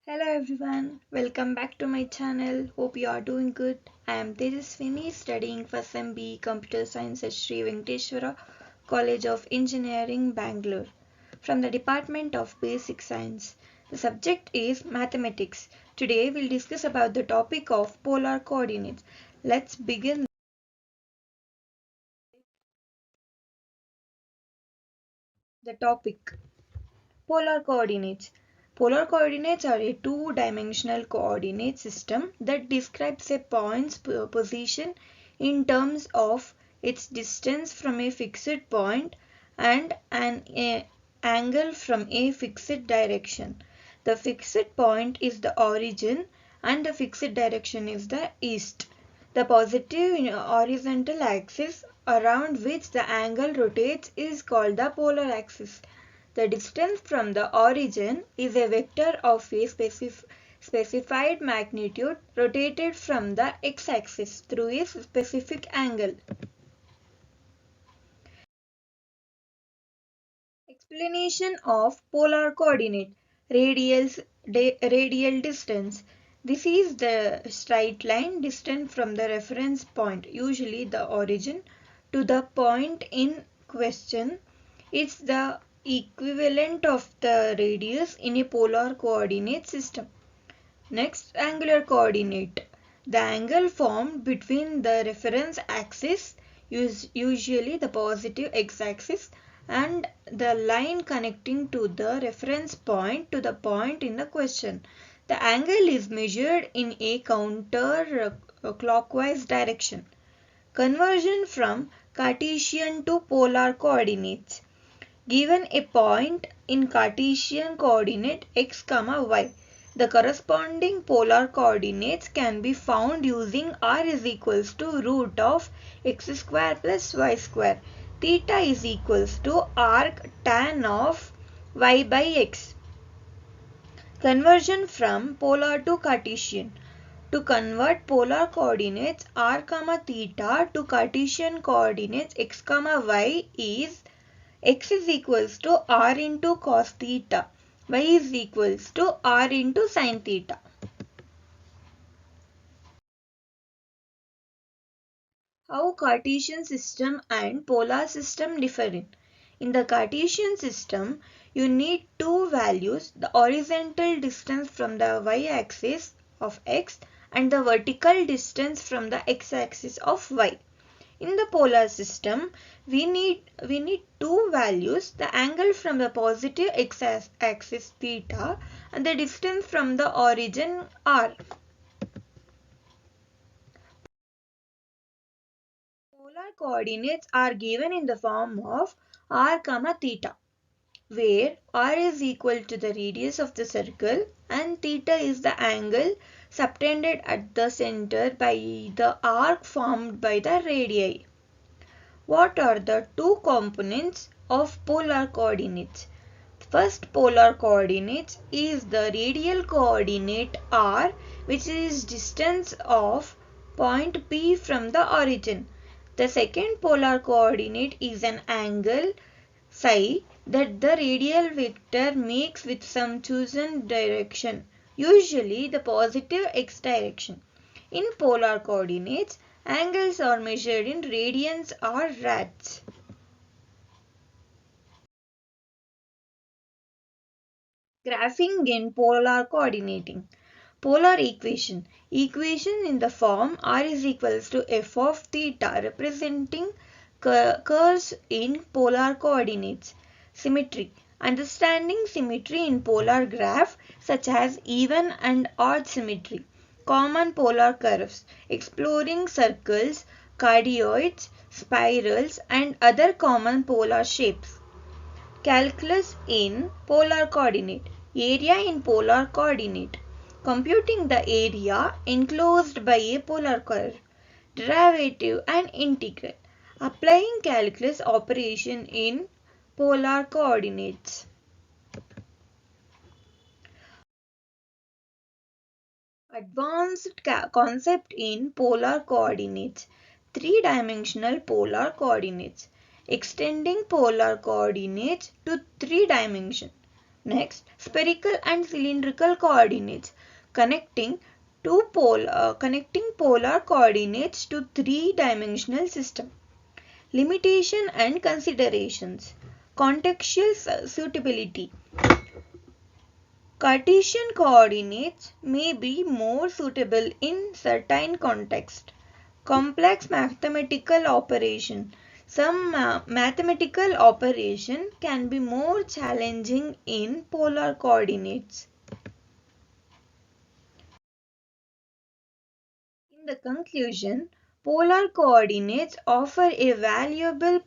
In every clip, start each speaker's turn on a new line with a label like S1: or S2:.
S1: Hello everyone, welcome back to my channel. Hope you are doing good. I am Tejaswini studying for SMB Computer Science at Sri Venkateswara College of Engineering, Bangalore from the Department of Basic Science. The subject is mathematics. Today we'll discuss about the topic of polar coordinates. Let's begin the topic. Polar coordinates. Polar coordinates are a two-dimensional coordinate system that describes a point's position in terms of its distance from a fixed point and an angle from a fixed direction. The fixed point is the origin and the fixed direction is the east. The positive horizontal axis around which the angle rotates is called the polar axis. The distance from the origin is a vector of a specified magnitude rotated from the x-axis through a specific angle. Explanation of polar coordinate. Radial distance. This is the straight line distance from the reference point, usually the origin, to the point in question. It's the equivalent of the radius in a polar coordinate system. Next, angular coordinate. The angle formed between the reference axis, usually the positive x-axis, and the line connecting to the reference point to the point in the question. The angle is measured in a counter clockwise direction. Conversion from Cartesian to polar coordinates. Given a point in Cartesian coordinate x, y, the corresponding polar coordinates can be found using r is equals to root of x square plus y square. Theta is equals to arc tan of y by x. Conversion from polar to Cartesian. To convert polar coordinates r, theta to Cartesian coordinates x, y is x is equals to r into cos theta, y is equals to r into sin theta. How Cartesian system and polar system differ? In the Cartesian system, you need two values, the horizontal distance from the y-axis of x and the vertical distance from the x-axis of y. In the polar system, we need two values, the angle from the positive x-axis theta and the distance from the origin r. Polar coordinates are given in the form of r, theta, where r is equal to the radius of the circle and theta is the angle subtended at the center by the arc formed by the radii. What are the two components of polar coordinates? First polar coordinates is the radial coordinate r, which is distance of point P from the origin. The second polar coordinate is an angle psi that the radial vector makes with some chosen direction, usually the positive x direction. In polar coordinates, angles are measured in radians or rads. Graphing in polar coordinating. Polar equation. Equation in the form r is equals to f of theta representing curves in polar coordinates. Symmetry. Understanding symmetry in polar graph such as even and odd symmetry. Common polar curves. Exploring circles, cardioids, spirals and other common polar shapes. Calculus in polar coordinate. Area in polar coordinate. Computing the area enclosed by a polar curve. Derivative and integral. Applying calculus operation in polar coordinates. Advanced concept in polar coordinates. three-dimensional polar coordinates, extending polar coordinates to three dimensions. Next, spherical and cylindrical coordinates, connecting connecting polar coordinates to three-dimensional system. Limitation and considerations. Contextual suitability. Cartesian coordinates may be more suitable in certain contexts. Complex mathematical operation. Some mathematical operation can be more challenging in polar coordinates. In the conclusion, polar coordinates offer a valuable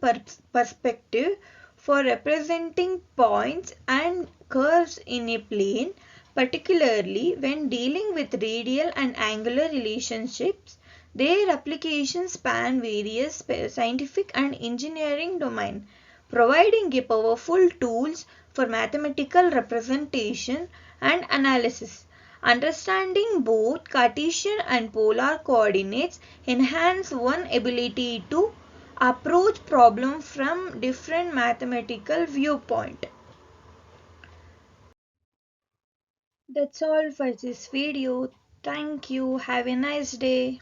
S1: perspective for representing points and curves in a plane, particularly when dealing with radial and angular relationships. Their applications span various scientific and engineering domains, providing a powerful tools for mathematical representation and analysis. Understanding both Cartesian and polar coordinates enhance one's ability to approach problems from different mathematical viewpoints. That's all for this video. Thank you. Have a nice day.